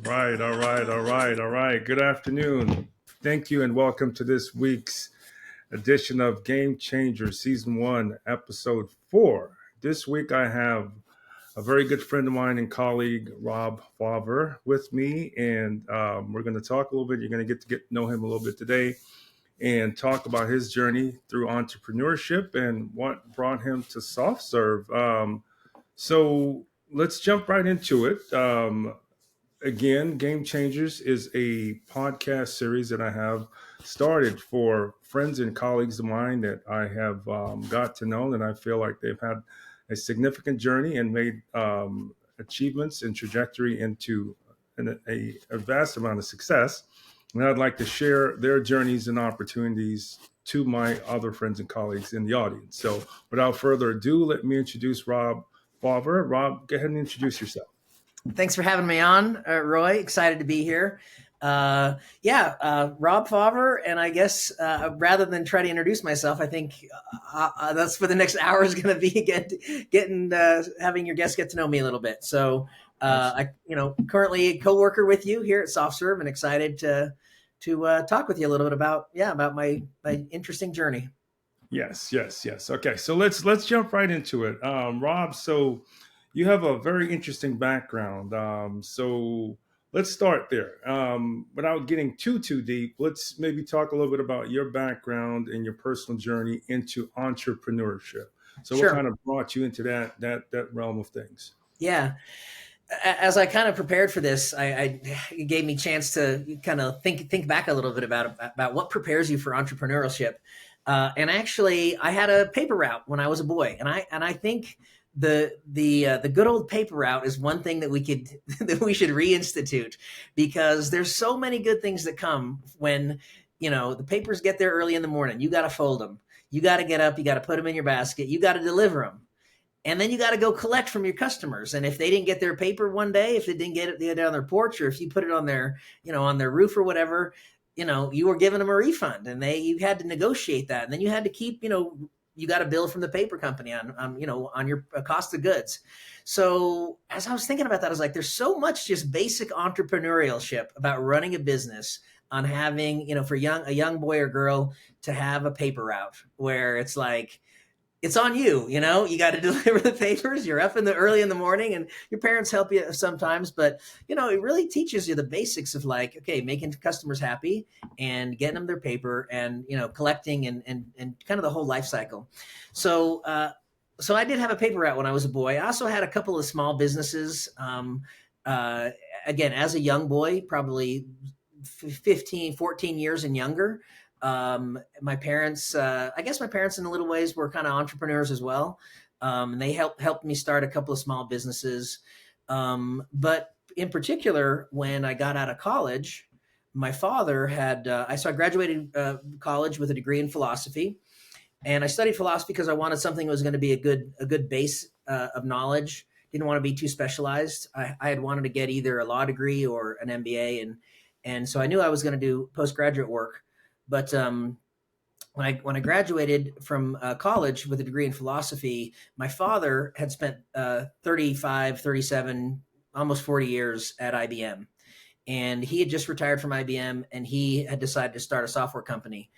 All right. Good afternoon. Thank you and welcome to this week's edition of Game Changer Season 1, Episode 4. This week I have a very good friend of mine and colleague, Rob Fauver, with me, and we're going to talk a little bit. You're going to get to know him a little bit today and talk about his journey through entrepreneurship and what brought him to SoftServe. So let's jump right into it. Again, Game Changers is a podcast series that I have started for friends and colleagues of mine that I have got to know, and I feel like they've had a significant journey and made achievements and trajectory into a vast amount of success. And I'd like to share their journeys and opportunities to my other friends and colleagues in the audience. So without further ado, let me introduce Rob Fauver. Rob, go ahead and introduce yourself. Thanks for having me on, Roy. Excited to be here. Rob Fauver, and I guess rather than try to introduce myself, I think that's for the next hour is going to be having your guests get to know me a little bit. So, currently a coworker with you here at SoftServe, and excited to talk with you a little bit about my interesting journey. Yes. Okay, so let's jump right into it, Rob. So you have a very interesting background. So let's start there. Without getting too deep, let's maybe talk a little bit about your background and your personal journey into entrepreneurship. So Sure. What kind of brought you into that realm of things? Yeah. As I kind of prepared for this, it gave me a chance to kind of think back a little bit about what prepares you for entrepreneurship. And actually, I had a paper route when I was a boy, and I think the good old paper route is one thing that we should reinstitute, because there's so many good things that come when the papers get there early in the morning. You got to fold them, you got to get up, you got to put them in your basket, you got to deliver them, and then you got to go collect from your customers. And if they didn't get their paper one day, if they didn't get it on their porch, or if you put it on their on their roof or whatever, you were giving them a refund, and you had to negotiate that, and then you had to keep you got a bill from the paper company on your cost of goods. So as I was thinking about that, I was like, there's so much just basic entrepreneurship about running a business, on having, for a young boy or girl to have a paper route where it's like, it's on you, you got to deliver the papers. You're up early in the morning, and your parents help you sometimes, but it really teaches you the basics of making customers happy and getting them their paper, and collecting and kind of the whole life cycle. So I did have a paper route when I was a boy. I also had a couple of small businesses. Again, as a young boy, probably 15, 14 years and younger. My parents, I guess my parents in a little ways were kind of entrepreneurs as well. And they helped me start a couple of small businesses. But in particular, when I got out of college, my father had, I graduated college with a degree in philosophy, and I studied philosophy because I wanted something that was going to be a good base of knowledge. Didn't want to be too specialized. I had wanted to get either a law degree or an MBA. And so I knew I was going to do postgraduate work. But when I graduated from college with a degree in philosophy, my father had spent 35, 37, almost 40 years at IBM. And he had just retired from IBM, and he had decided to start a software company.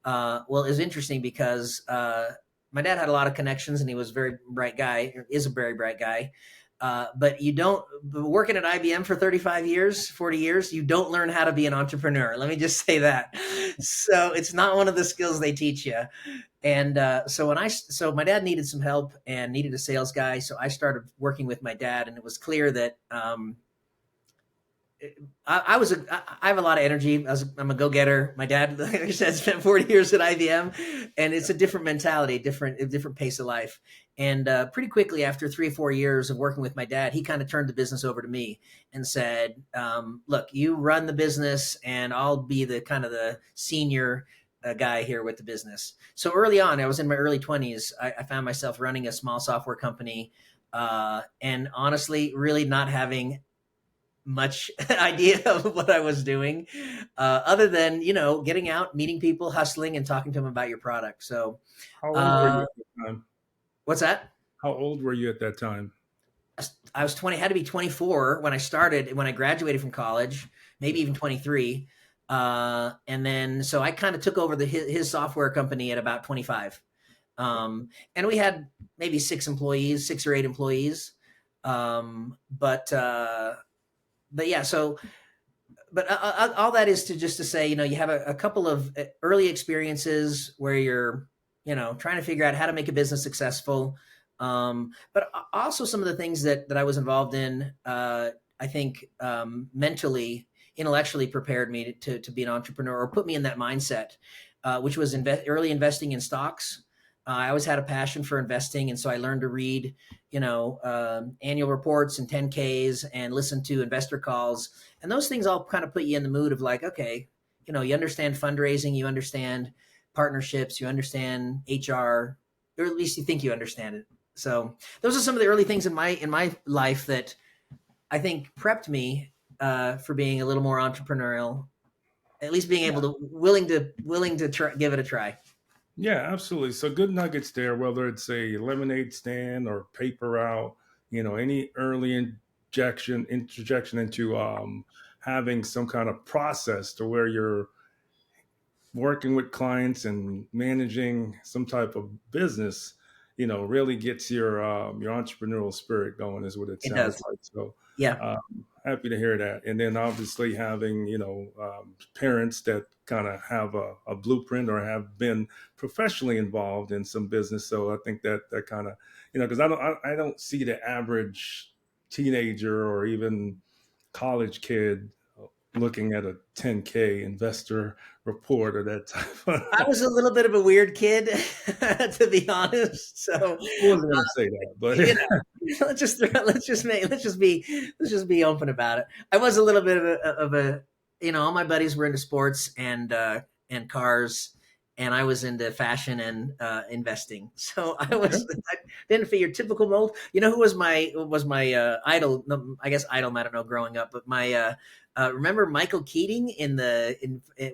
Well, it was interesting because my dad had a lot of connections, and he was a very bright guy, is a very bright guy. But working at IBM for 35 years, 40 years, you don't learn how to be an entrepreneur. Let me just say that. So it's not one of the skills they teach you. And so my dad needed some help and needed a sales guy. So I started working with my dad, and it was clear that I have a lot of energy. I'm a go-getter. My dad, like I said, spent 40 years at IBM, and it's a different mentality, a different pace of life. And pretty quickly, after 3 or 4 years of working with my dad, he kind of turned the business over to me and said, look, you run the business, and I'll be the senior guy here with the business. So early on, I was in my early 20s. I found myself running a small software company, and honestly, really not having much idea of what I was doing, other than, getting out, meeting people, hustling, and talking to them about your product. So how old were you at that time? What's that? How old were you at that time? I was 20, had to be 24 when I graduated from college, maybe even 23. And then, so I kind of took over his software company at about 25. And we had maybe 6 or 8 employees. But yeah, so, but all that is to just to say, you have a couple of early experiences where you're, trying to figure out how to make a business successful. But also some of the things that I was involved in, I think, mentally, intellectually prepared me to be an entrepreneur, or put me in that mindset, which was early investing in stocks. I always had a passion for investing, and so I learned to read, annual reports and 10Ks, and listen to investor calls, and those things all kind of put you in the mood of like, okay, you understand fundraising, you understand partnerships, you understand HR, or at least you think you understand it. So those are some of the early things in my life that I think prepped me for being a little more entrepreneurial, at least being able to willing to give it a try. Yeah, absolutely. So good nuggets there, whether it's a lemonade stand or paper route, any early interjection into having some kind of process to where you're working with clients and managing some type of business, really gets your entrepreneurial spirit going, is what it It sounds does. like. So Yeah, um, happy to hear that. And then obviously having, parents that kind of have a blueprint or have been professionally involved in some business. So I think that kind of, because I don't see the average teenager or even college kid looking at a 10K investor report or that type of. I was a little bit of a weird kid, to be honest. So I wasn't going to say that, but you know, let's just be open about it. I was a little bit of a all my buddies were into sports and cars, and I was into fashion and investing. So I okay. I didn't fit your typical mold. You know who was my idol? No, I guess idol. I don't know. Growing up, but my remember Michael Keating in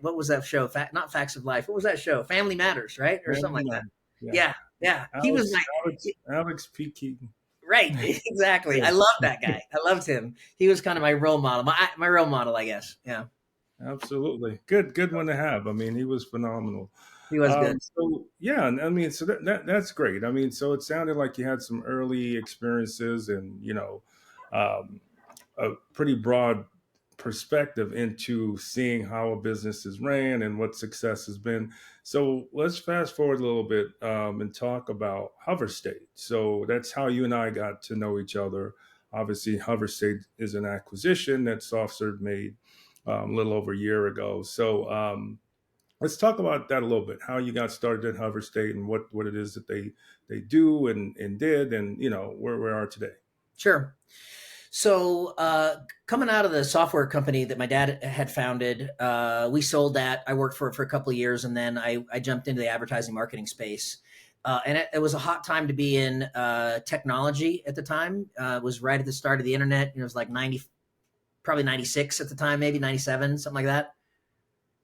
what was that show? Not Facts of Life. What was that show? Family Matters, right, or something Family like that. man. Yeah. Yeah, yeah. He was Alex, my Alex P. Keaton. right. Exactly. I Yes, love that guy. I loved him. He was kind of my role model. My role model, I guess. Yeah, absolutely. Good one to have. I mean, he was phenomenal. he was good. So yeah, and I mean, so that's great. I mean, so it sounded like you had some early experiences and, um, a pretty broad perspective into seeing how a business is ran and what success has been. So let's fast forward a little bit and talk about Hoverstate. So that's how you and I got to know each other. Obviously, Hoverstate is an acquisition that SoftServe made a little over a year ago. So let's talk about that a little bit. How you got started at Hoverstate and what it is that they do and did, and where we are today. Sure. So, coming out of the software company that my dad had founded, we sold that. I worked for it for a couple of years, and then I jumped into the advertising marketing space. And it was a hot time to be in technology at the time. It was right at the start of the internet. It was like 90, probably 96 at the time, maybe 97, something like that.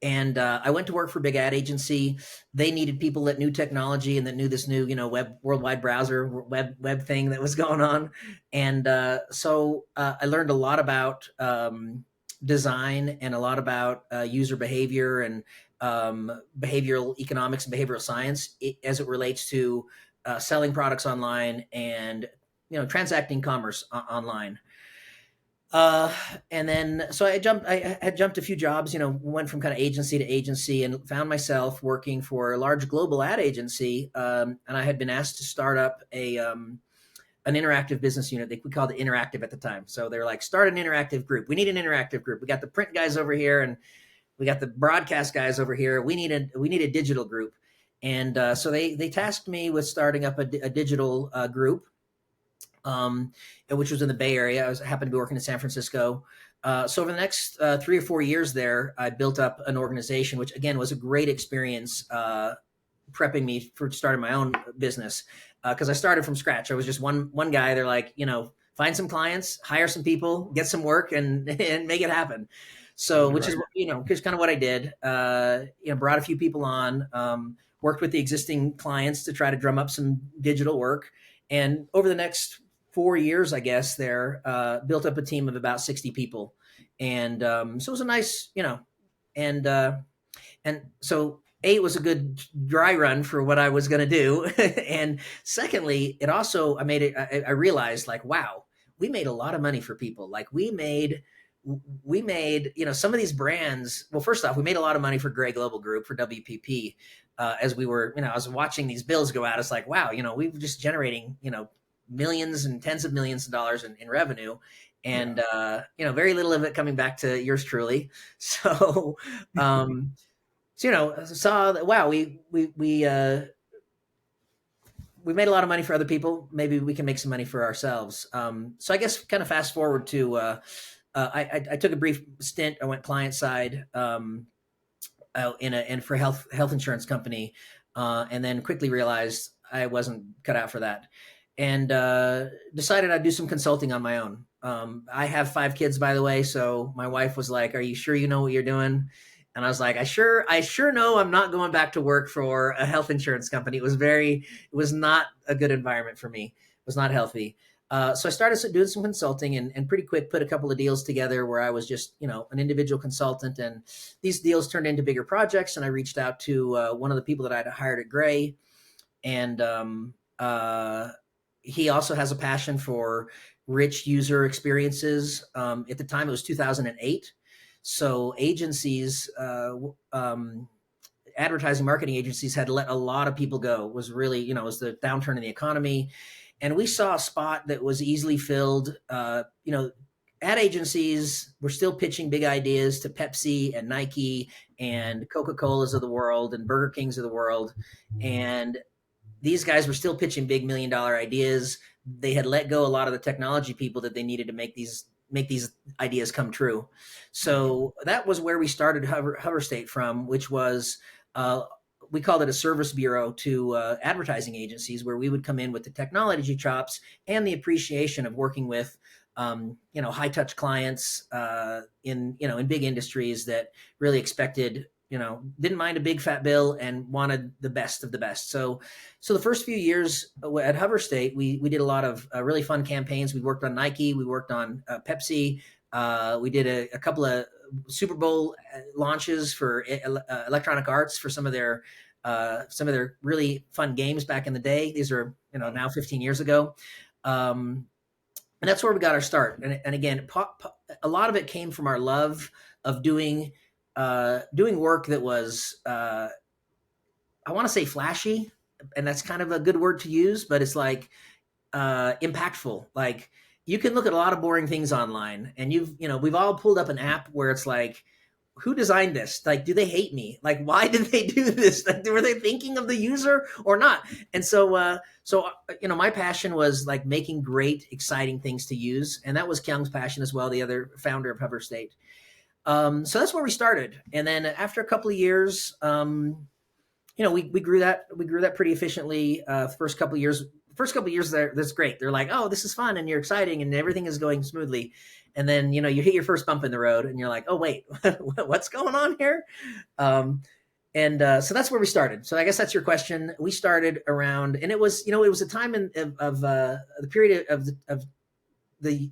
And I went to work for a big ad agency. They needed people that knew technology and that knew this new, web worldwide browser web thing that was going on. And so I learned a lot about design and a lot about user behavior and behavioral economics and behavioral science as it relates to selling products online and transacting commerce online. Uh, and then so I had jumped a few jobs, went from kind of agency to agency and found myself working for a large global ad agency. And I had been asked to start up an interactive business unit. We called it interactive at the time. So they're like, start an interactive group. We need an interactive group. We got the print guys over here and we got the broadcast guys over here. We need a digital group. And so they tasked me with starting up a digital group, which was in the Bay Area. I happened to be working in San Francisco. So over the next 3 or 4 years there, I built up an organization, which again was a great experience, prepping me for starting my own business. Because I started from scratch. I was just one guy. They're like, find some clients, hire some people, get some work, and make it happen. So, which Right. is just kind of what I did. Brought a few people on, worked with the existing clients to try to drum up some digital work, and over the next 4 years, I guess, there, built up a team of about 60 people. And so it was a nice, and so it was a good dry run for what I was going to do. And secondly, it also, I realized like, wow, we made a lot of money for people. Like we made, some of these brands. Well, first off, we made a lot of money for Gray Global Group, for WPP. As we were, I was watching these bills go out. It's like, wow, we were just generating, millions and tens of millions of dollars in revenue. And, very little of it coming back to yours truly. So, saw that, wow, we made a lot of money for other people. Maybe we can make some money for ourselves. So I guess kind of fast forward to, I took a brief stint. I went client side for health insurance company, and then quickly realized I wasn't cut out for that, and decided I'd do some consulting on my own. I have 5 kids, by the way, so my wife was like, "Are you sure you know what you're doing?" And I was like, I sure know I'm not going back to work for a health insurance company. It was not a good environment for me. It was not healthy. So I started doing some consulting and pretty quick put a couple of deals together where I was just, an individual consultant, and these deals turned into bigger projects. And I reached out to one of the people that I'd hired at Gray. And he also has a passion for rich user experiences. At the time, it was 2008. So agencies, advertising marketing agencies had let a lot of people go. It was really, it was the downturn in the economy. And we saw a spot that was easily filled. Ad agencies were still pitching big ideas to Pepsi and Nike and Coca-Colas of the world and Burger Kings of the world. And these guys were still pitching big $1 million ideas. They had let go a lot of the technology people that they needed to make these ideas come true. So that was where we started Hoverstate from, which was, we called it a service bureau to advertising agencies, where we would come in with the technology chops and the appreciation of working with, high touch clients in big industries that really expected, didn't mind a big fat bill and wanted the best of the best. So the first few years at Hoverstate, we did a lot of really fun campaigns. We worked on Nike, we worked on Pepsi. We did a couple of Super Bowl launches for Electronic Arts for some of their really fun games back in the day. These are, now 15 years ago. And that's where we got our start. And again, a lot of it came from our love of doing work that was, I want to say flashy, and that's kind of a good word to use, but it's like impactful. Like, you can look at a lot of boring things online, and we've all pulled up an app where it's like, who designed this? Like, do they hate me? Like, why did they do this? Like, were they thinking of the user or not? And so my passion was like making great, exciting things to use. And that was Kyung's passion as well, the other founder of Hoverstate. So that's where we started. And then after a couple of years, we grew that pretty efficiently. First couple of years, that's great. They're like, oh, this is fun and you're exciting and everything is going smoothly. And then, you hit your first bump in the road and you're like, oh, wait, what's going on here? So that's where we started. So I guess that's your question. We started around, and it was a time of the period of the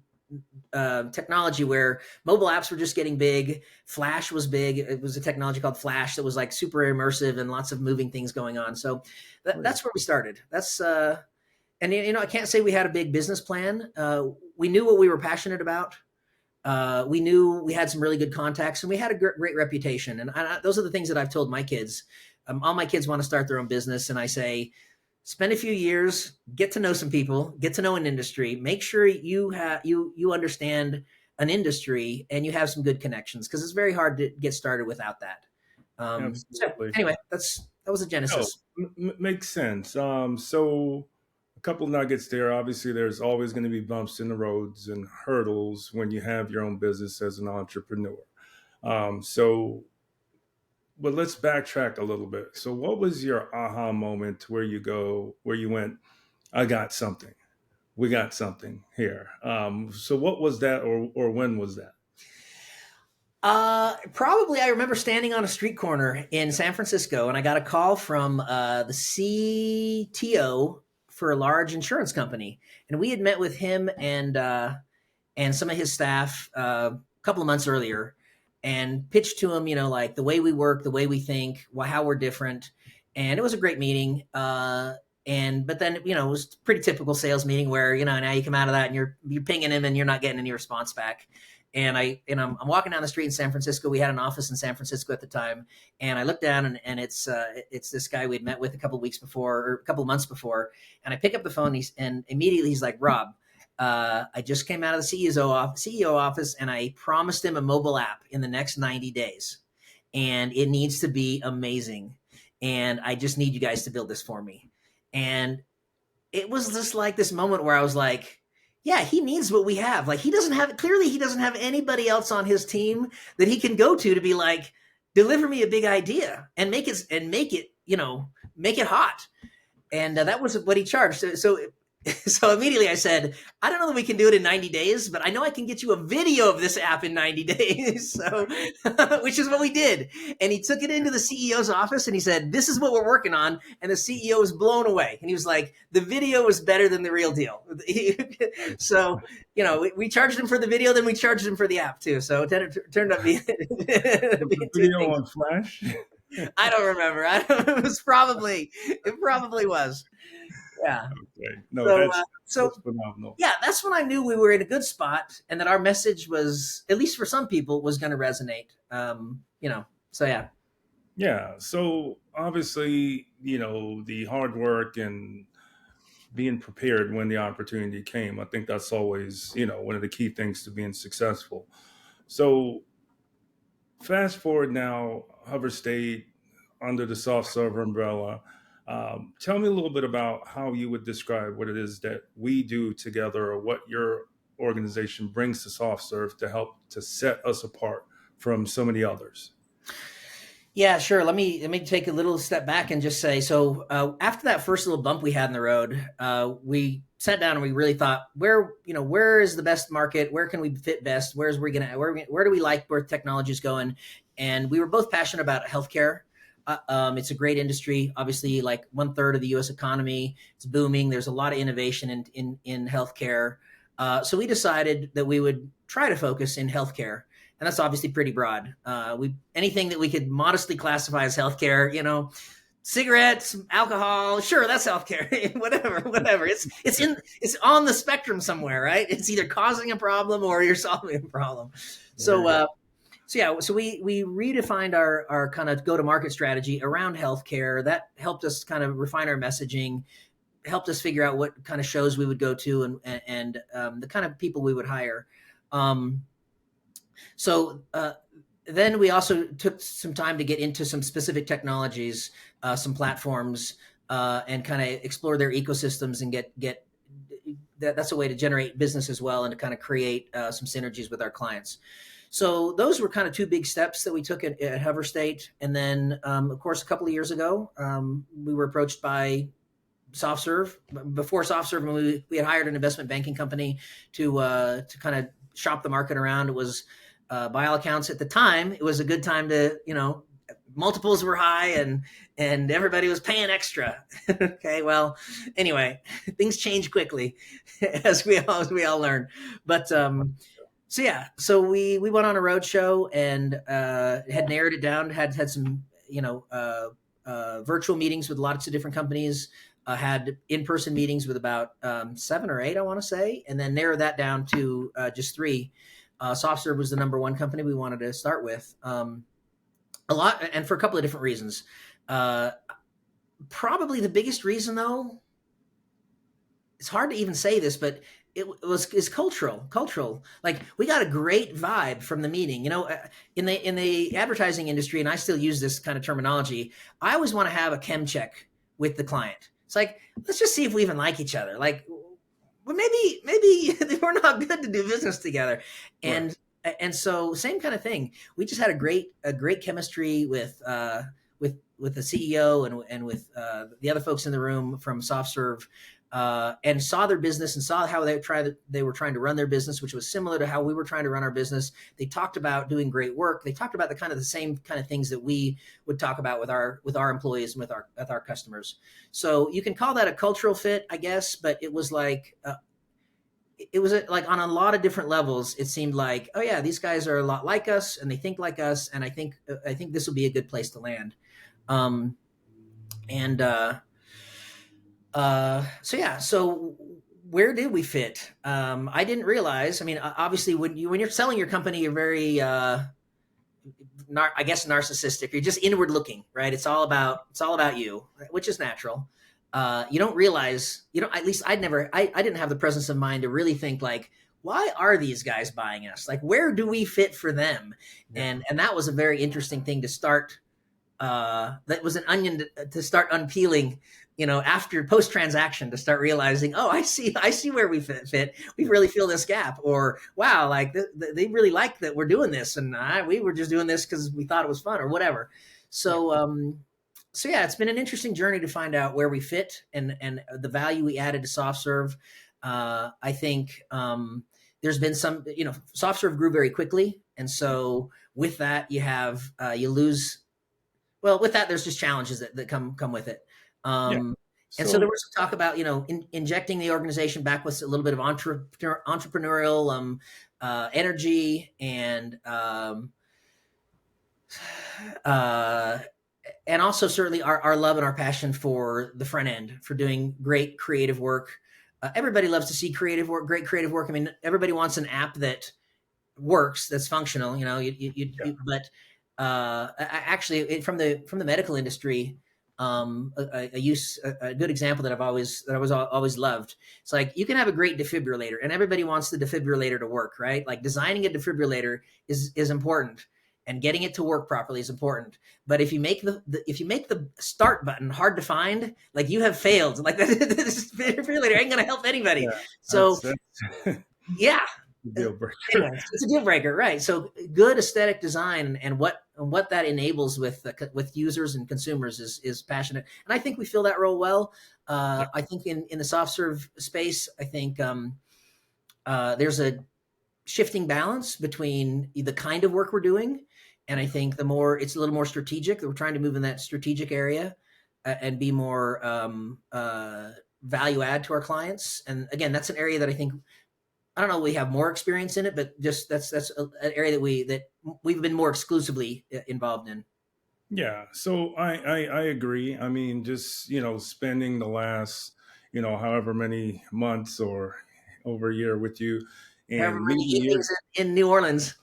technology where mobile apps were just getting big. Flash was big. It was a technology called Flash that was like super immersive and lots of moving things going on. So that's where we started. That's and I can't say we had a big business plan. We knew what we were passionate about. We knew we had some really good contacts, and we had a great reputation. And those are the things that I've told my kids. All my kids want to start their own business, and I say, spend a few years, get to know some people, get to know an industry, make sure you understand an industry and you have some good connections, because it's very hard to get started without that. So anyway, that was the genesis. Makes sense. So a couple nuggets there. Obviously, there's always going to be bumps in the roads and hurdles when you have your own business as an entrepreneur. But let's backtrack a little bit. So what was your aha moment where you went, I got something. We got something here. So what was that, or when was that? Probably I remember standing on a street corner in San Francisco, and I got a call from the CTO for a large insurance company, and we had met with him and some of his staff a couple of months earlier, and pitched to him, like the way we work, the way we think, how we're different, and it was a great meeting. But then it was a pretty typical sales meeting where now you come out of that and you're pinging him and you're not getting any response back. And I'm walking down the street in San Francisco. We had an office in San Francisco at the time, and I look down and it's this guy we'd met with a couple of weeks before, or a couple of months before. And I pick up the phone and immediately he's like, "Rob, I just came out of the CEO office, and I promised him a mobile app in the next 90 days, and it needs to be amazing. And I just need you guys to build this for me." And it was just like this moment where I was like, yeah, he needs what we have. Like he doesn't have anybody else on his team that he can go to be like, deliver me a big idea and make it hot. And that was what he charged. So immediately I said, I don't know that we can do it in 90 days, but I know I can get you a video of this app in 90 days. So, which is what we did. And he took it into the CEO's office and he said, this is what we're working on. And the CEO was blown away. And he was like, the video is better than the real deal. So, we charged him for the video, then we charged him for the app too. So it turned out being the video on Flash. I don't remember. It probably was. Yeah. Okay. No, that's phenomenal. Yeah, that's when I knew we were in a good spot and that our message was, at least for some people, was going to resonate. So yeah. Yeah. So obviously, the hard work and being prepared when the opportunity came, I think that's always, one of the key things to being successful. So fast forward now, Hoverstate under the SoftServe umbrella. Tell me a little bit about how you would describe what it is that we do together, or what your organization brings to SoftServe to help to set us apart from so many others. Yeah, sure. Let me take a little step back and just say, so after that first little bump we had in the road, we sat down and we really thought, where is the best market? Where can we fit best? Where do we like where technology is going? And we were both passionate about healthcare. It's a great industry. Obviously, like 1/3 of the U.S. economy. It's booming. There's a lot of innovation in healthcare. So we decided that we would try to focus in healthcare, and that's obviously pretty broad. Anything that we could modestly classify as healthcare, cigarettes, alcohol, sure, that's healthcare. whatever. It's on the spectrum somewhere, right? It's either causing a problem or you're solving a problem. So we redefined our kind of go-to-market strategy around healthcare. That helped us kind of refine our messaging, helped us figure out what kind of shows we would go to and the kind of people we would hire. Then we also took some time to get into some specific technologies, some platforms, and kind of explore their ecosystems and get that's a way to generate business as well and to kind of create some synergies with our clients. So those were kind of two big steps that we took at Hoverstate. And then, of course, a couple of years ago, we were approached by SoftServe. Before SoftServe, we had hired an investment banking company to kind of shop the market around. It was, by all accounts at the time, it was a good time to, multiples were high and everybody was paying extra. Okay, well, anyway, things change quickly as we all learn. But so we went on a road show and had narrowed it down, had some virtual meetings with lots of different companies, had in-person meetings with about 7 or 8, I want to say, and then narrowed that down to just 3. SoftServe was the number one company we wanted to start with. A lot, and for a couple of different reasons. Probably the biggest reason, though, it's hard to even say this, but is cultural. Like, we got a great vibe from the meeting. In the advertising industry, and I still use this kind of terminology, I always want to have a chem check with the client. It's like, let's just see if we even like each other. Like, well, maybe we're not good to do business together. And right. And so same kind of thing. We just had a great chemistry with the CEO and with the other folks in the room from SoftServe. and saw their business and saw how they were trying to run their business, which was similar to how we were trying to run our business. They talked about doing great work. They talked about the same kind of things that we would talk about with our employees and with our customers. So you can call that a cultural fit, I guess, but it was like like on a lot of different levels. It seemed like, oh yeah, these guys are a lot like us and they think like us, and I think this will be a good place to land. Um, and so yeah, so where did we fit? I didn't realize. I mean, obviously, when you're selling your company, you're very, I guess, narcissistic. You're just inward looking, right? It's all about you, which is natural. You don't realize, at least I didn't have the presence of mind to really think like, why are these guys buying us? Like, where do we fit for them? Yeah. And that was a very interesting thing to start. That was an onion to start unpeeling, after post transaction, to start realizing, oh, I see where we fit. We really feel this gap, or wow, like they really like that we're doing this, and we were just doing this because we thought it was fun or whatever. So, so yeah, it's been an interesting journey to find out where we fit and the value we added to SoftServe. I think there's been some, SoftServe grew very quickly, and so with that you lose. Well, with that, there's just challenges that come with it. And so there was some talk about, injecting the organization back with a little bit of entrepreneurial energy and also certainly our love and our passion for the front end, for doing great creative work. Everybody loves to see great creative work. I mean, everybody wants an app that works, that's functional, but actually from the medical industry, a good example that I was always loved. It's like, you can have a great defibrillator and everybody wants the defibrillator to work, right? Like, designing a defibrillator is important, and getting it to work properly is important. But if you make the start button hard to find, like, you have failed. Like, this defibrillator ain't going to help anybody. Yeah, so yeah. Deal breaker. Anyway, it's a deal breaker, right? So good aesthetic design and what that enables with users and consumers is passionate, and I think we fill that role well. I think in the SoftServe space, I think there's a shifting balance between the kind of work we're doing, and I think it's a little more strategic. That we're trying to move in that strategic area and be more value add to our clients. And again, that's an area that I think, I don't know, we have more experience in it, but just that's an area that we've been more exclusively involved in. Yeah, so I agree. I mean, just spending the last however many months or over a year with you, and meeting you in New Orleans.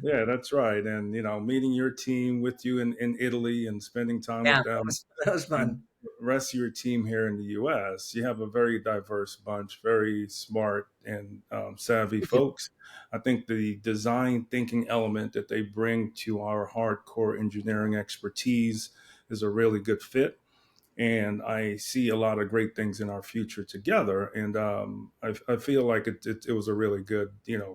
Yeah, that's right. And meeting your team with you in Italy and spending time with them. That was fun. And the rest of your team here in the U.S. You have a very diverse bunch, very smart and savvy folks. I think the design thinking element that they bring to our hardcore engineering expertise is a really good fit. And I see a lot of great things in our future together. And I feel like it was a really good,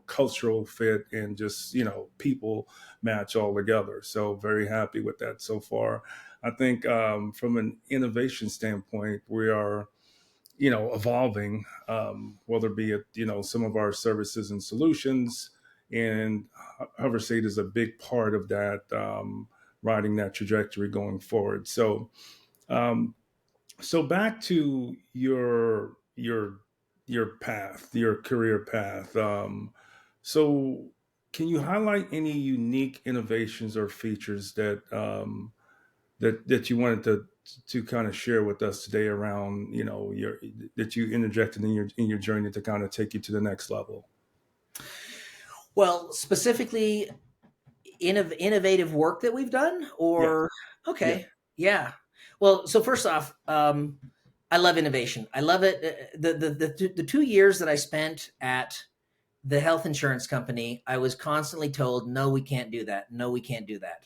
cultural fit and just, people match all together. So very happy with that so far. I think from an innovation standpoint, we are, evolving, whether it be some of our services and solutions. And Hoverstate is a big part of that, riding that trajectory going forward. So back to your path, your career path. So can you highlight any unique innovations or features that you wanted to kind of share with us today around that you interjected in your journey to kind of take you to the next level? Well, specifically innovative work that we've done, or okay, yeah. Well, so first off, I love innovation. I love it. The 2 years that I spent at the health insurance company, I was constantly told, no, we can't do that. No, we can't do that.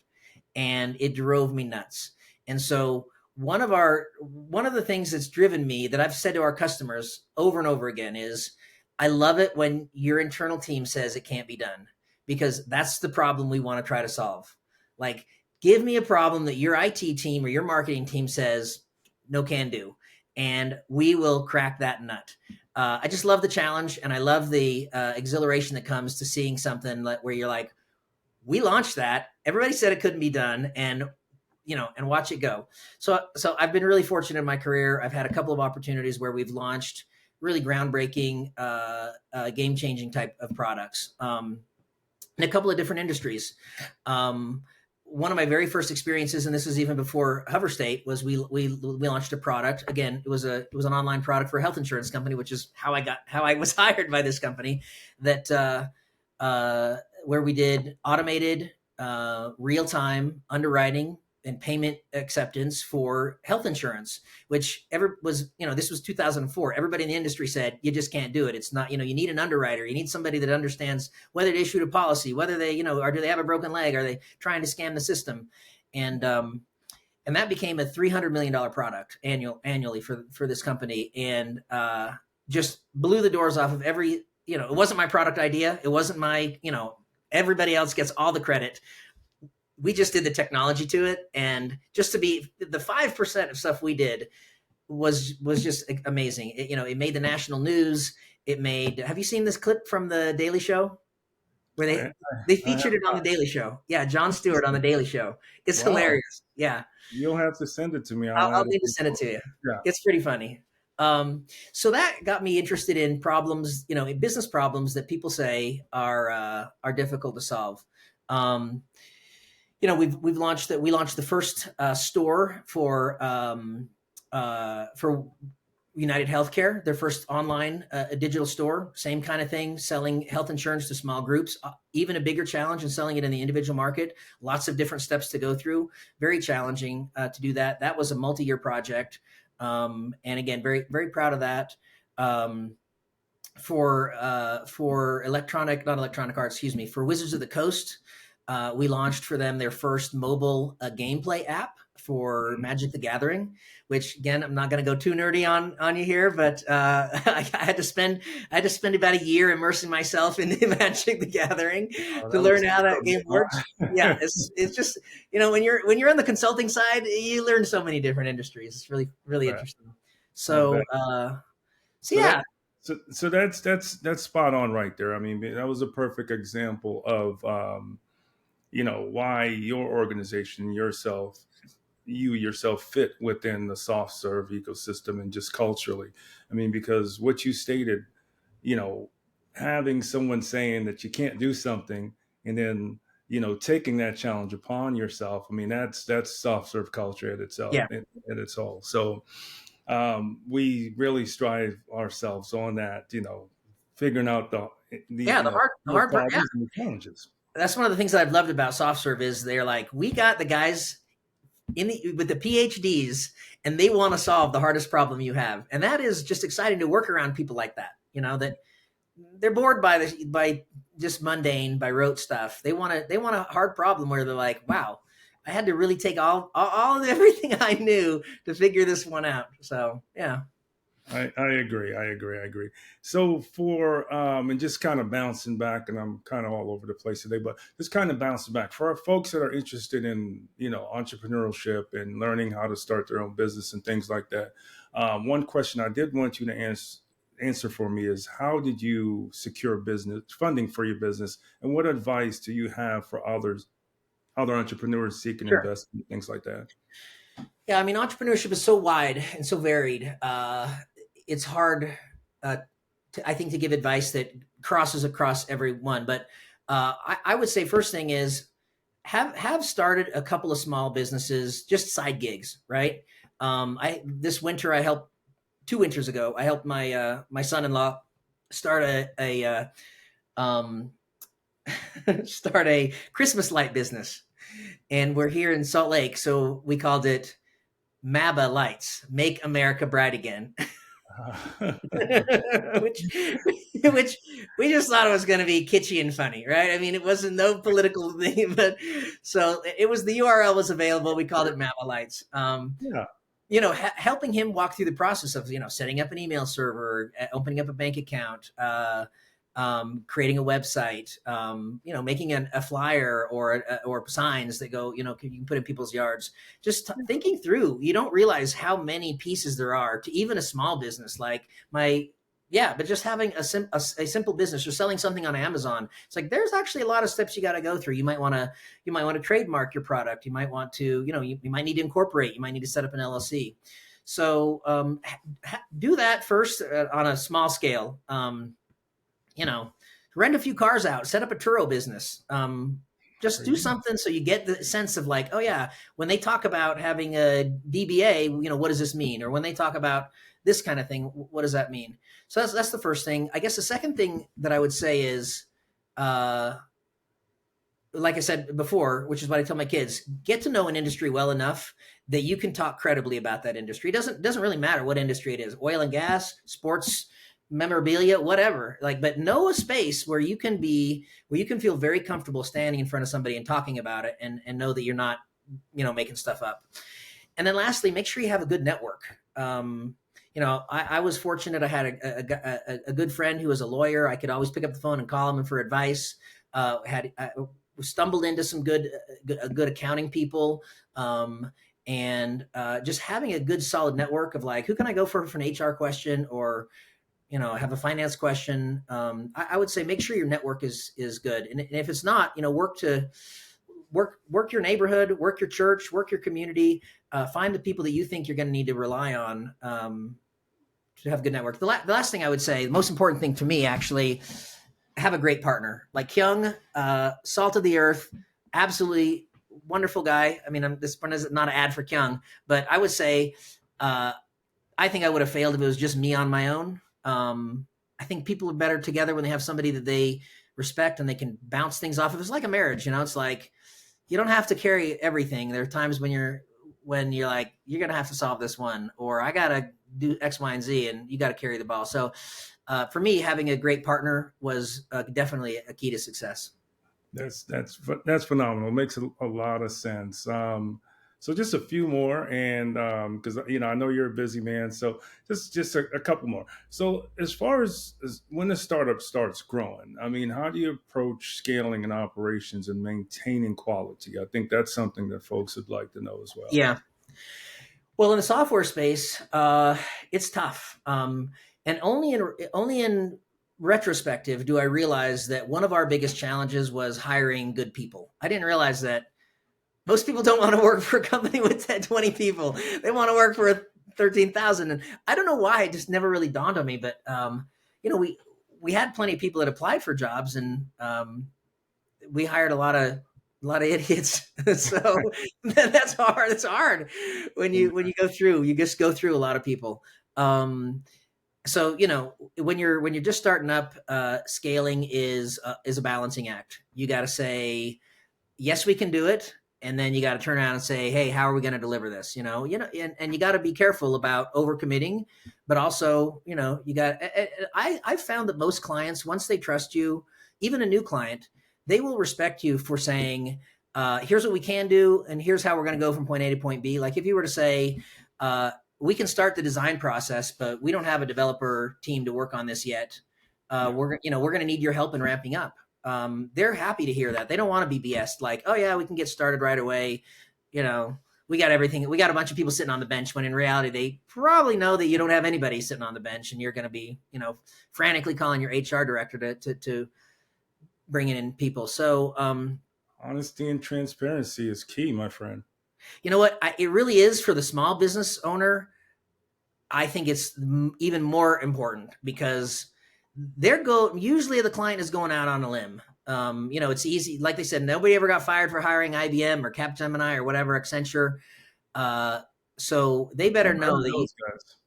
And it drove me nuts. And so one of the things that's driven me, that I've said to our customers over and over again, is I love it when your internal team says it can't be done, because that's the problem we want to try to solve. Like, give me a problem that your IT team or your marketing team says no can do. and we will crack that nut. I just love the challenge, and I love the exhilaration that comes to seeing something where you're like, we launched that. Everybody said it couldn't be done, and and watch it go. So I've been really fortunate in my career. I've had a couple of opportunities where we've launched really groundbreaking, game-changing type of products in a couple of different industries. One of my very first experiences, and this was even before Hoverstate, was we launched a product. Again, it was an online product for a health insurance company, which is how I was hired by this company. That where we did automated real time underwriting and payment acceptance for health insurance, which this was 2004. Everybody in the industry said, you just can't do it. It's not, you need an underwriter. You need somebody that understands whether to issue a policy, whether they, or do they have a broken leg? Are they trying to scam the system? And that became a $300 million product annually for this company. And just blew the doors off of every, it wasn't my product idea. It wasn't my, everybody else gets all the credit. We just did the technology to it, and just to be the 5% of stuff we did was just amazing. It made the national news. It made. Have you seen this clip from the Daily Show where they featured it on the Daily Show? Yeah, Jon Stewart on the Daily Show. It's hilarious. Yeah, you'll have to send it to me. I'll need to send it to you. Yeah. It's pretty funny. So that got me interested in problems, in business problems that people say are difficult to solve. We launched the first store for United Healthcare, their first online digital store, same kind of thing, selling health insurance to small groups, even a bigger challenge in selling it in the individual market. Lots of different steps to go through. Very challenging to do that. That was a multi-year project. And again, very, very proud of that. For Wizards of the Coast, we launched for them their first mobile gameplay app for Magic the Gathering, which again, I'm not going to go too nerdy on you here, but I had to spend about a year immersing myself in Magic the Gathering to learn how that game works. Yeah, it's just when you're on the consulting side, you learn so many different industries. It's really, really interesting. So yeah. So that's spot on right there. I mean, that was a perfect example of why your organization, you yourself fit within the SoftServe ecosystem and just culturally. I mean, because what you stated, having someone saying that you can't do something and then, taking that challenge upon yourself. I mean, that's SoftServe culture at itself, at its whole. So we really strive ourselves on that, figuring out the hard part, and the challenges. That's one of the things that I've loved about SoftServe is they're like, we got the guys with the PhDs, and they want to solve the hardest problem you have, and that is just exciting to work around people like that. That they're bored by just mundane, by rote stuff. They want a hard problem where they're like, wow, I had to really take all of everything I knew to figure this one out. So yeah. I agree. So for and just kind of bouncing back, and I'm kind of all over the place today, but just kind of bouncing back for our folks that are interested in entrepreneurship and learning how to start their own business and things like that. One question I did want you to answer for me is, how did you secure business funding for your business, and what advice do you have for other entrepreneurs seeking investment, things like that? Yeah, I mean, entrepreneurship is so wide and so varied. It's hard, I think, to give advice that crosses across everyone. But I would say first thing is have started a couple of small businesses, just side gigs, right? This winter, 2 winters ago, I helped my son-in-law start a Christmas light business. And we're here in Salt Lake, so we called it MABA Lights, Make America Bright Again. which we just thought it was going to be kitschy and funny, right? I mean, it wasn't no political thing, but so it was, the URL was available. We called it MABA Lights. Helping him walk through the process of, setting up an email server, opening up a bank account, creating a website, making a flyer or signs that go, you can put in people's yards. Just thinking through, you don't realize how many pieces there are to even a small business like but just having a simple business or selling something on Amazon. It's like there's actually a lot of steps you got to go through. You might want to trademark your product. You might want to, you might need to incorporate. You might need to set up an LLC. So do that first on a small scale. Rent a few cars out, set up a Turo business. Just do something so you get the sense of like, oh yeah, when they talk about having a DBA, what does this mean? Or when they talk about this kind of thing, what does that mean? So that's the first thing. I guess the second thing that I would say is, like I said before, which is what I tell my kids, get to know an industry well enough that you can talk credibly about that industry. It doesn't really matter what industry it is, oil and gas, sports, memorabilia, whatever, but know a space where you can feel very comfortable standing in front of somebody and talking about it and know that you're not, making stuff up. And then lastly, make sure you have a good network. I was fortunate. I had a good friend who was a lawyer. I could always pick up the phone and call him for advice. Stumbled into some good accounting people. And just having a good solid network of like, who can I go for an HR question or, have a finance question. I would say make sure your network is good. And if it's not, work your neighborhood, work your church, work your community, find the people that you think you're going to need to rely on to have a good network. The last thing I would say, the most important thing to me, actually, have a great partner. Like Kyung, salt of the earth, absolutely wonderful guy. I mean, this one is not an ad for Kyung, but I would say I think I would have failed if it was just me on my own. I think people are better together when they have somebody that they respect and they can bounce things off of. It's like a marriage, it's like you don't have to carry everything. There are times when you're like, you're going to have to solve this one, or I got to do X, Y, and Z, and you got to carry the ball. So for me, having a great partner was definitely a key to success. That's phenomenal. It makes a lot of sense. So just a few more, and because I know you're a busy man, so just a couple more. So as far as when the startup starts growing, I mean, how do you approach scaling and operations and maintaining quality? I think that's something that folks would like to know as well. Yeah. Well, in the software space, it's tough, and only in retrospective do I realize that one of our biggest challenges was hiring good people. I didn't realize that most people don't want to work for a company with 10, 20 people. They want to work for 13,000. And I don't know why, it just never really dawned on me. But, we had plenty of people that applied for jobs, and we hired a lot of idiots. So that's hard. It's hard when you go through, you just go through a lot of people. So, when you're just starting up, scaling is a balancing act. You got to say, yes, we can do it. And then you got to turn around and say, hey, how are we going to deliver this? And you got to be careful about overcommitting, but also, I found that most clients, once they trust you, even a new client, they will respect you for saying, here's what we can do. And here's how we're going to go from point A to point B. Like if you were to say, we can start the design process, but we don't have a developer team to work on this yet. We're going to need your help in ramping up. They're happy to hear that. They don't want to be BS'd like, oh yeah, we can get started right away. We got everything. We got a bunch of people sitting on the bench, when in reality, they probably know that you don't have anybody sitting on the bench, and you're going to be, frantically calling your HR director to bring in people. So, honesty and transparency is key, my friend. You know what? It really is for the small business owner. I think it's even more important because usually the client is going out on a limb. It's easy. Like they said, nobody ever got fired for hiring IBM or Capgemini or whatever, Accenture. So they better know that those guys.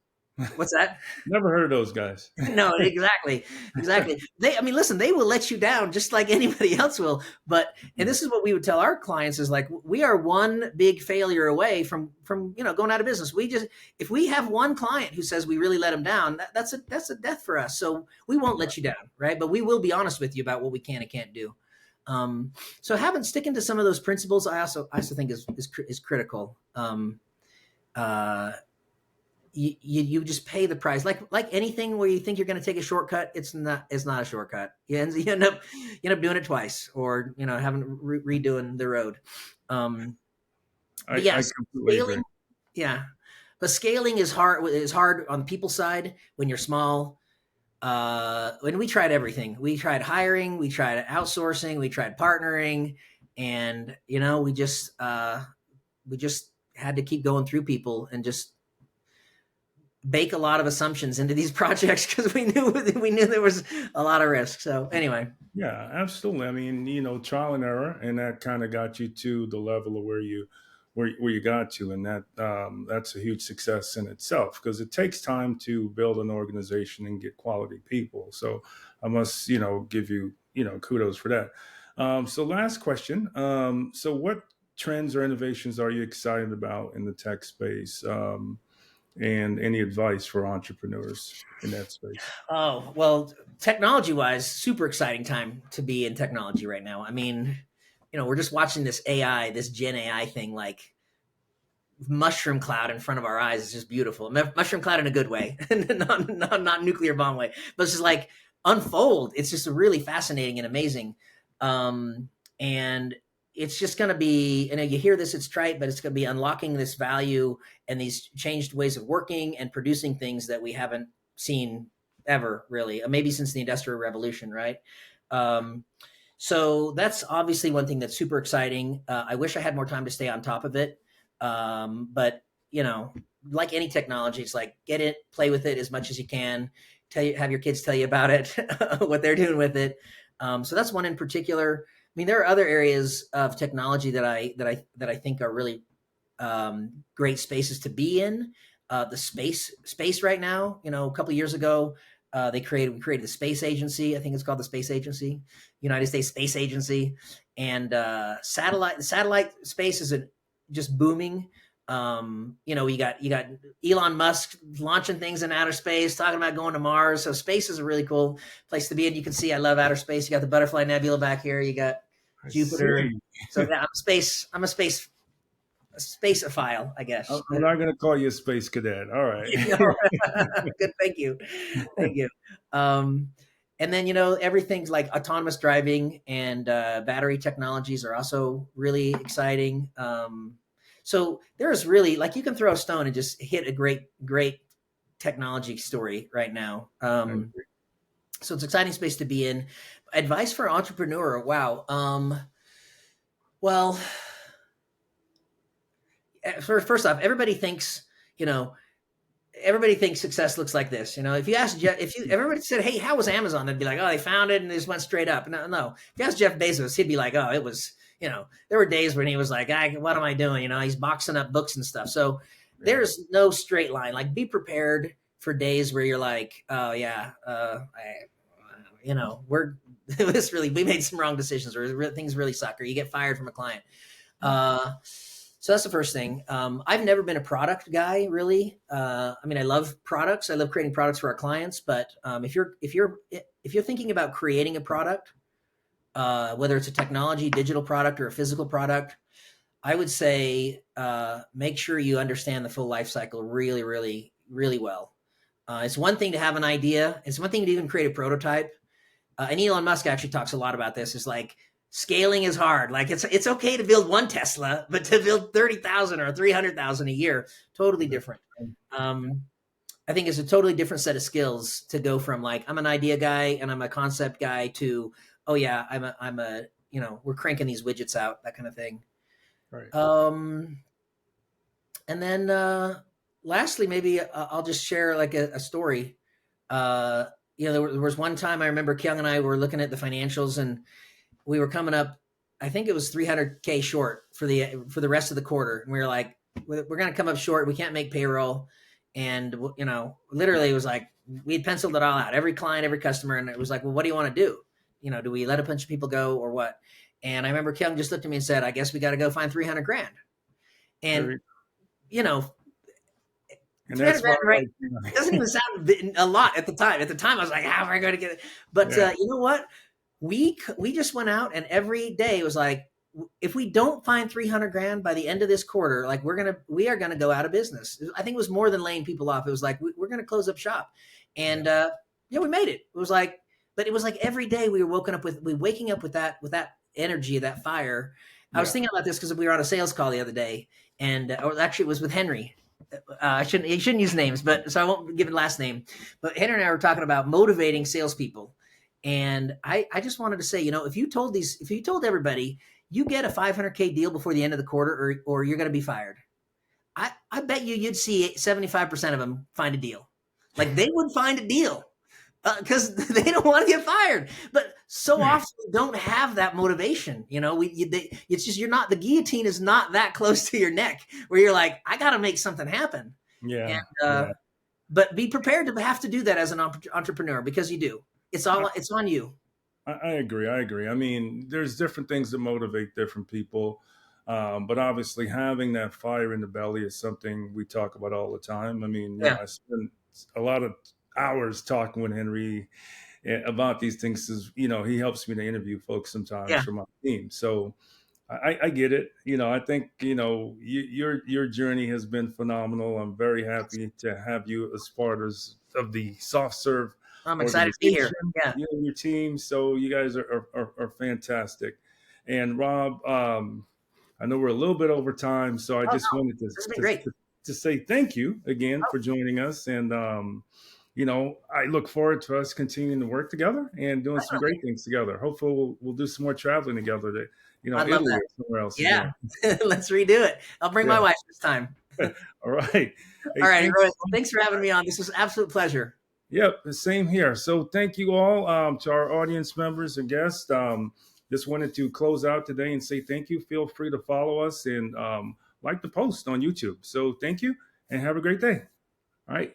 What's that? Never heard of those guys. No, exactly. Listen, they will let you down just like anybody else will. And this is what we would tell our clients is like, we are one big failure away from going out of business. If we have one client who says we really let them down, that's a death for us. So we won't let you down, right? But we will be honest with you about what we can and can't do. So sticking to some of those principles, I also think is critical. you just pay the price. Like anything where you think you're going to take a shortcut, it's not a shortcut. You end up doing it twice, or having redoing the road. But I yes, completely agree. scaling, yeah. But scaling is hard on the people side when you're small. When we tried everything, we tried hiring, we tried outsourcing, we tried partnering, and we just had to keep going through people and just bake a lot of assumptions into these projects because we knew there was a lot of risk. So anyway, Yeah, absolutely. I mean, trial and error, and that kind of got you to the level of where you got to, and that's a huge success in itself because it takes time to build an organization and get quality people. So I must, give you, kudos for that. So last question. So what trends or innovations are you excited about in the tech space? And any advice for entrepreneurs in that space? oh well, technology wise, super exciting time to be in technology right now. I mean, we're just watching this AI, this Gen AI thing, like mushroom cloud in front of our eyes. Is just beautiful. Mushroom cloud in a good way, not nuclear bomb way, but it's just like unfold. It's just really fascinating and amazing. And it's just going to be, you hear this, it's trite, but it's going to be unlocking this value and these changed ways of working and producing things that we haven't seen ever really, maybe since the Industrial Revolution, right? So that's obviously one thing that's super exciting. I wish I had more time to stay on top of it. But like any technology, it's like get it, play with it as much as you can. Have your kids tell you about it, what they're doing with it. So that's one in particular. I mean, there are other areas of technology that I think are really great spaces to be in. The space right now. A couple of years ago, we created the space agency. I think it's called the Space Agency, United States Space Agency, and satellite space is just booming. You got Elon Musk launching things in outer space, talking about going to Mars. So space is a really cool place to be. And you can see I love outer space. You got the Butterfly Nebula back here. You got I Jupiter. see. So yeah, I'm a spaceophile, I guess. I'm not going to call you a space cadet. All right. Good, thank you. Um, and then everything's like autonomous driving and battery technologies are also really exciting. So there's really, like, you can throw a stone and just hit a great technology story right now. So it's an exciting space to be in. Advice for entrepreneur. Wow. Well, first off, everybody thinks success looks like this. If you ask Jeff, everybody said, "Hey, how was Amazon?" They'd be like, "Oh, they found it and they just went straight up." No. If you ask Jeff Bezos, he'd be like, "Oh, it was." There were days when he was like, "What am I doing?" He's boxing up books and stuff. So there's no straight line. Like, be prepared for days where you're like, "Oh yeah, we made some wrong decisions, or things really suck, or you get fired from a client." So that's the first thing. I've never been a product guy, really. I mean, I love products. I love creating products for our clients. But if you're thinking about creating a product, whether it's a technology, digital product, or a physical product, I would say make sure you understand the full life cycle really, really, really well. It's one thing to have an idea. It's one thing to even create a prototype. And Elon Musk actually talks a lot about this. It's like, scaling is hard. Like, it's okay to build one Tesla, but to build 30,000 or 300,000 a year, totally different. I think it's a totally different set of skills to go from, like, I'm an idea guy and I'm a concept guy, to, oh yeah, I'm a we're cranking these widgets out, that kind of thing. Right. And then lastly, maybe I'll just share like a story. There was one time I remember Kyung and I were looking at the financials, and we were coming up, I think it was 300K short for the rest of the quarter. And we were like, we're going to come up short. We can't make payroll. And, literally it was like, we had penciled it all out, every client, every customer. And it was like, well, what do you want to do? Do we let a bunch of people go or what? And I remember Kyung just looked at me and said, I guess we got to go find 300 grand. And, and that's why, right? It doesn't even sound a lot at the time. At the time, I was like, how am I going to get it? But you know what? We just went out, and every day was like, if we don't find 300 grand by the end of this quarter, like we are gonna go out of business. I think it was more than laying people off. It was like we're gonna close up shop, and yeah, we made it. It was like, but it was like every day we were waking up with that energy, that fire. I was thinking about this because we were on a sales call the other day, and or actually it was with Henry. You shouldn't use names, but so I won't give it last name. But Henry and I were talking about motivating salespeople, and I just wanted to say, if you told everybody you get a 500K deal before the end of the quarter, or you're going to be fired, I bet you'd see 75% of them find a deal. Like they would find a deal because they don't want to get fired. But so often we don't have that motivation. It's just the guillotine is not that close to your neck where you're like, I got to make something happen. Yeah. But be prepared to have to do that as an entrepreneur, because you do. It's on you. I agree. I mean, there's different things that motivate different people. But obviously having that fire in the belly is something we talk about all the time. I mean, I spend a lot of hours talking with Henry about these things. He helps me to interview folks sometimes for my team. So I get it. I think, your journey has been phenomenal. I'm very happy to have you as part of the SoftServe. I'm excited to be here. Yeah. You and your team. So you guys are fantastic. And Rob, I know we're a little bit over time, so I just wanted to say thank you again for joining us. And, I look forward to us continuing to work together and doing some great things together. Hopefully we'll do some more traveling together to, I love Italy that. or somewhere else. Yeah. Let's redo it. I'll bring my wife this time. All right. Hey, all right. Thanks for having me on. This was an absolute pleasure. Yep. The same here. So thank you all to our audience members and guests. Just wanted to close out today and say thank you. Feel free to follow us and like the post on YouTube. So thank you and have a great day. All right.